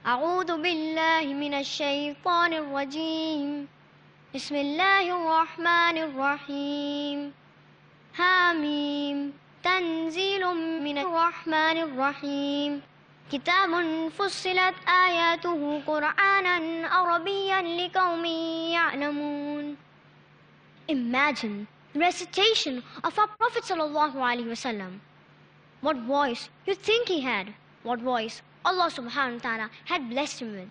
أعوذ بالله من الشيطان الرجيم بسم الله الرحمن الرحيم حميم تنزيل من الرحمن الرحيم كتاب فصلت آياته قرآنا عربيا لقوم يعلمون. Imagine the recitation of our Prophet ﷺ. What voice you think he had, what voice Allah subhanahu wa ta'ala had blessed him with.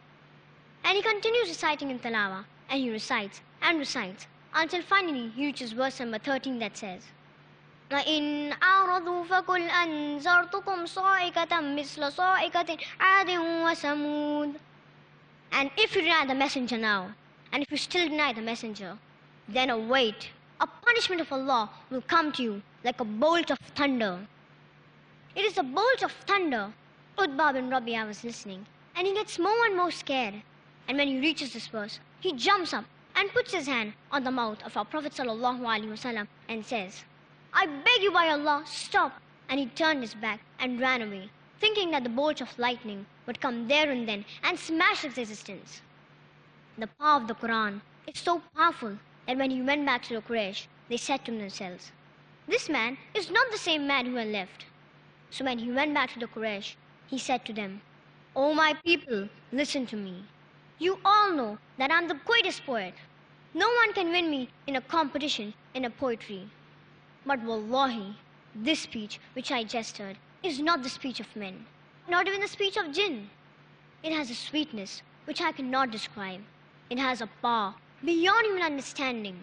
And he continues reciting in Talawa, and he recites and recites until finally he reaches verse number 13 that says, وَإِنْ أَعْرَضُوا فَقُلْ أَنذَرْتُكُمْ صَاعِقَةً مِثْلَ صَاعِقَةِ عَادٍ وَثَمُودَ. And if you deny the messenger now, and if you still deny the messenger, then await, a punishment of Allah will come to you like a bolt of thunder. It is a bolt of thunder. Utbah bin Rabi'ah was listening, and he gets more and more scared. And when he reaches this verse, he jumps up and puts his hand on the mouth of our Prophet ﷺ and says, I beg you by Allah, stop. And he turned his back and ran away, thinking that the bolt of lightning would come there and then and smash his existence. The power of the Quran is so powerful that when he went back to the Quraysh, they said to themselves, this man is not the same man who had left. So when he went back to the Quraysh, he said to them, O my people, listen to me. You all know that I'm the greatest poet. No one can win me in a competition in a poetry. But wallahi, this speech which I just heard is not the speech of men, not even the speech of jinn. It has a sweetness which I cannot describe. It has a power beyond human understanding.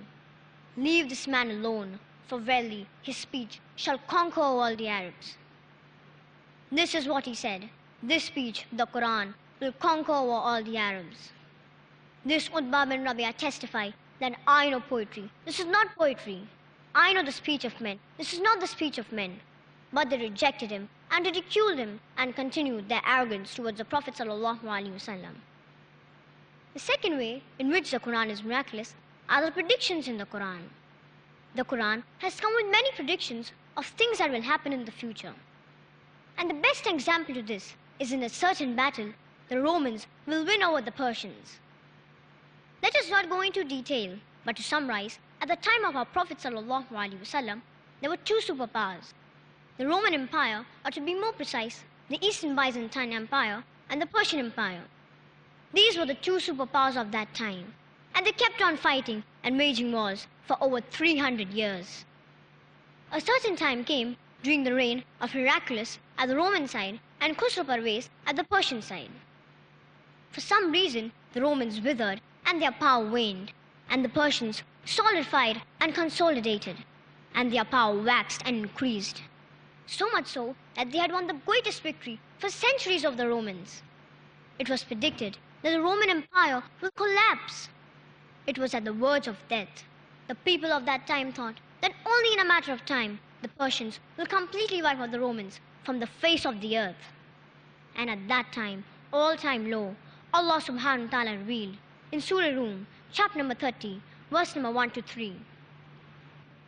Leave this man alone, for verily his speech shall conquer all the Arabs. This is what he said. This speech, the Quran, will conquer over all the Arabs. This Utbah bin Rabi'ah testified that I know poetry. This is not poetry. I know the speech of men. This is not the speech of men. But they rejected him and ridiculed him and continued their arrogance towards the Prophet ﷺ. The second way in which the Quran is miraculous are the predictions in the Quran. The Quran has come with many predictions of things that will happen in the future. And the best example to this is in a certain battle, the Romans will win over the Persians. Let us not go into detail, but to summarize, at the time of our Prophet ﷺ, there were two superpowers. The Roman Empire, or to be more precise, the Eastern Byzantine Empire and the Persian Empire. These were the two superpowers of that time, and they kept on fighting and waging wars for over 300 years. A certain time came during the reign of Heraclius at the Roman side and Khusro Parvez at the Persian side. For some reason, the Romans withered and their power waned, and the Persians solidified and consolidated, and their power waxed and increased. So much so that they had won the greatest victory for centuries of the Romans. It was predicted that the Roman Empire will collapse. It was at the verge of death. The people of that time thought that only in a matter of time the Persians will completely wipe out the Romans from the face of the earth. And at that time, all time low, Allah subhanahu wa ta'ala revealed in Surah Rum, chapter number 30, verse number 1 to 3.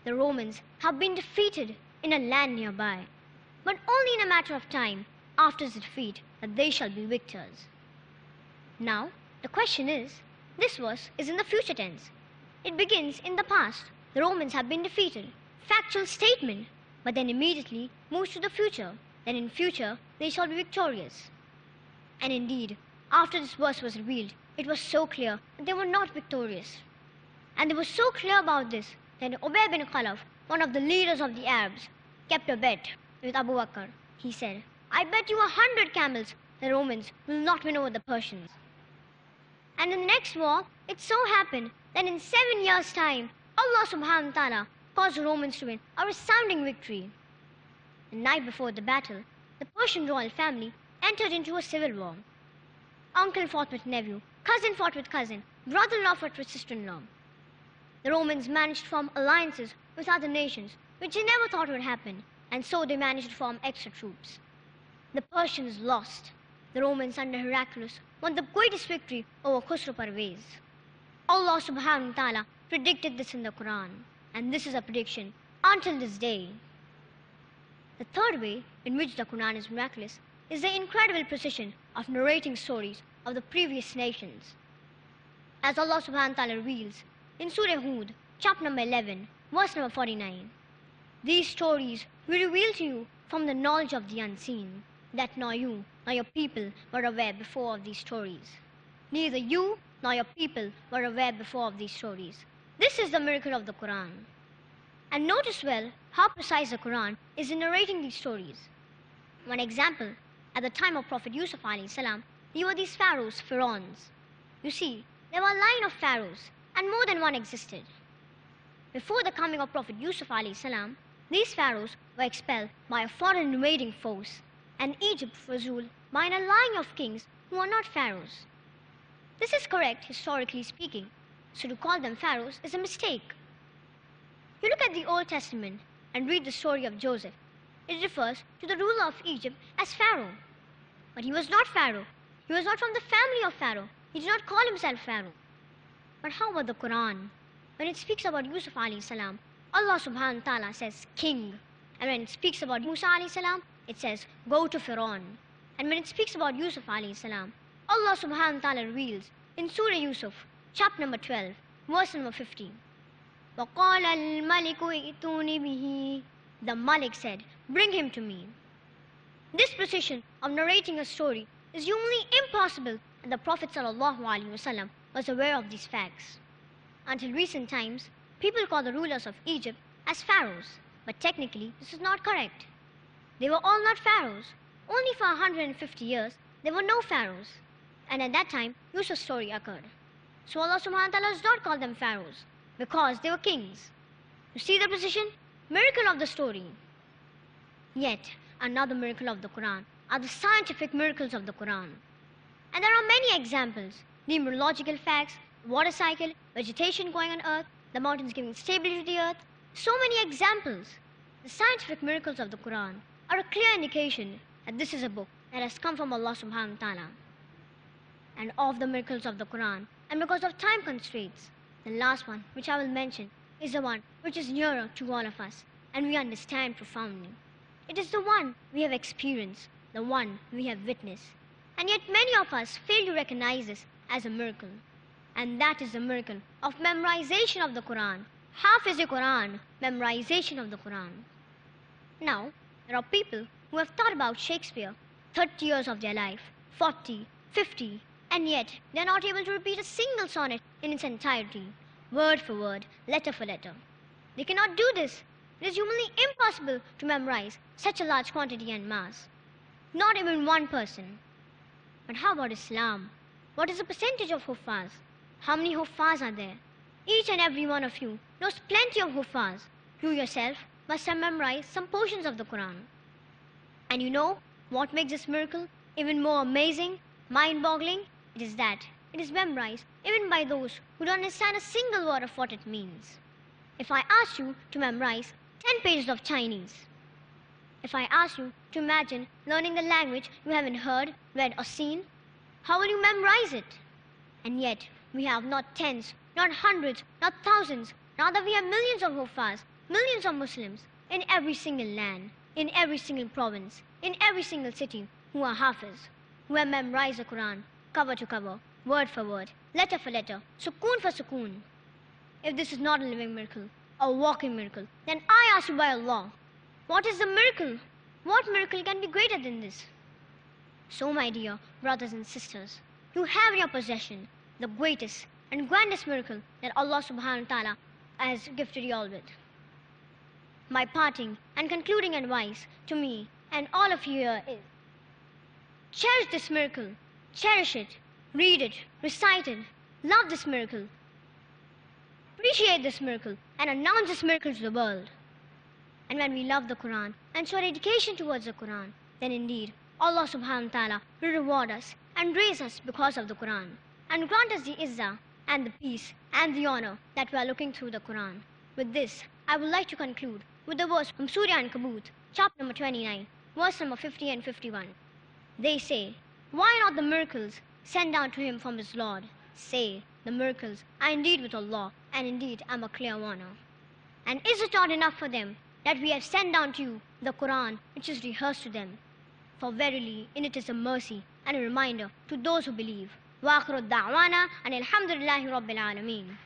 The Romans have been defeated in a land nearby, but only in a matter of time after the defeat that they shall be victors. Now, the question is, this verse is in the future tense. It begins in the past. The Romans have been defeated. Factual statement, but then immediately moves to the future. Then in future, they shall be victorious. And indeed, after this verse was revealed, it was so clear that they were not victorious. And they were so clear about this that Ubay bin Khalaf, one of the leaders of the Arabs, kept a bet with Abu Bakr. He said, I bet you 100 camels the Romans will not win over the Persians. And in the next war, it so happened that in 7 years' time, Allah subhanahu wa ta'ala caused the Romans to win a resounding victory. The night before the battle, the Persian royal family entered into a civil war. Uncle fought with nephew, cousin fought with cousin, brother-in-law fought with sister-in-law. The Romans managed to form alliances with other nations, which they never thought would happen, and so they managed to form extra troops. The Persians lost. The Romans under Heraclius won the greatest victory over Khusro Parvez. Allah subhanahu wa ta'ala predicted this in the Quran, and this is a prediction until this day. The third way in which the Quran is miraculous is the incredible precision of narrating stories of the previous nations. As Allah subhanahu wa ta'ala reveals in Surah Hud, chapter number 11, verse number 49. These stories we reveal to you from the knowledge of the unseen, that nor you nor your people were aware before of these stories. Neither you nor your people were aware before of these stories. This is the miracle of the Quran. And notice well how precise the Quran is in narrating these stories. One example, at the time of Prophet Yusuf alayhi salam, there were these pharaohs, pharaohs. You see, there were a line of pharaohs, and more than one existed. Before the coming of Prophet Yusuf alayhi salam, these pharaohs were expelled by a foreign invading force, and Egypt was ruled by a line of kings who are not pharaohs. This is correct, historically speaking, so to call them pharaohs is a mistake. You look at the Old Testament and read the story of Joseph. It refers to the ruler of Egypt as Pharaoh. But he was not Pharaoh. He was not from the family of Pharaoh. He did not call himself Pharaoh. But how about the Quran? When it speaks about Yusuf alayhi salam, Allah subhanahu wa ta'ala says king. And when it speaks about Musa alayhi salam, it says go to Pharaoh. And when it speaks about Yusuf alayhi salam, Allah subhanahu wa ta'ala reveals in Surah Yusuf, chapter number 12, verse number 15. وَقَالَ الْمَلِكُ ائْتُونِ بِهِ. The Malik said, bring him to me. This precision of narrating a story is humanly impossible, and the Prophet ﷺ was aware of these facts. Until recent times, people call the rulers of Egypt as pharaohs, but technically this is not correct. They were all not pharaohs. Only for 150 years there were no pharaohs, and at that time Yusuf's story occurred. So Allah subhanahu wa ta'ala does not call them pharaohs, because they were kings. You see the precision? Miracle of the story. Yet another miracle of the Quran are the scientific miracles of the Quran. And there are many examples: the meteorological facts, water cycle, vegetation growing on earth, the mountains giving stability to the earth. So many examples. The scientific miracles of the Quran are a clear indication that this is a book that has come from Allah subhanahu wa ta'ala. And of the miracles of the Quran, and because of time constraints, the last one which I will mention is the one which is nearer to all of us and we understand profoundly. It is the one we have experienced, the one we have witnessed. And yet many of us fail to recognize this as a miracle. And that is the miracle of memorization of the Quran. Hafiz the Quran, memorization of the Quran. Now, there are people who have thought about Shakespeare 30 years of their life, 40, 50, and yet they are not able to repeat a single sonnet in its entirety, word for word, letter for letter. They cannot do this. It is humanly impossible to memorize such a large quantity and mass. Not even one person. But how about Islam? What is the percentage of Huffaz? How many Huffaz are there? Each and every one of you knows plenty of Huffaz. You yourself must have memorized some portions of the Quran. And you know what makes this miracle even more amazing, mind-boggling? It is that it is memorized even by those who don't understand a single word of what it means. If I ask you to memorize 10 pages of Chinese, if I ask you to imagine learning the language you haven't heard, read or seen, how will you memorize it? And yet we have not tens, not hundreds, not thousands, rather we have millions of Huffaz, millions of Muslims in every single land, in every single province, in every single city who are Hafiz, who have memorized the Quran cover to cover, word for word, letter for letter, sukoon for sukoon. If this is not a living miracle, a walking miracle, then I ask you by Allah, what is the miracle? What miracle can be greater than this? So my dear brothers and sisters, you have in your possession the greatest and grandest miracle that Allah subhanahu wa ta'ala has gifted you all with. My parting and concluding advice to me and all of you here is, cherish this miracle, cherish it, read it, recite it, love this miracle, appreciate this miracle, and announce this miracle to the world. And when we love the Quran and show dedication towards the Quran, then indeed Allah subhanahu wa ta'ala will reward us and raise us because of the Quran, and grant us the izzah and the peace and the honor that we are looking through the Quran. With this, I would like to conclude with the verse from Surah Ankabut, chapter number 29, verse number 50 and 51. They say, why not the miracles sent down to him from his Lord? Say, the miracles are indeed with Allah, and indeed am a clear warner. And is it not enough for them that we have sent down to you the Quran which is rehearsed to them? for verily in it is a mercy and a reminder to those who believe. وآخر الدعوانا أن الحمد لله رب العالمين.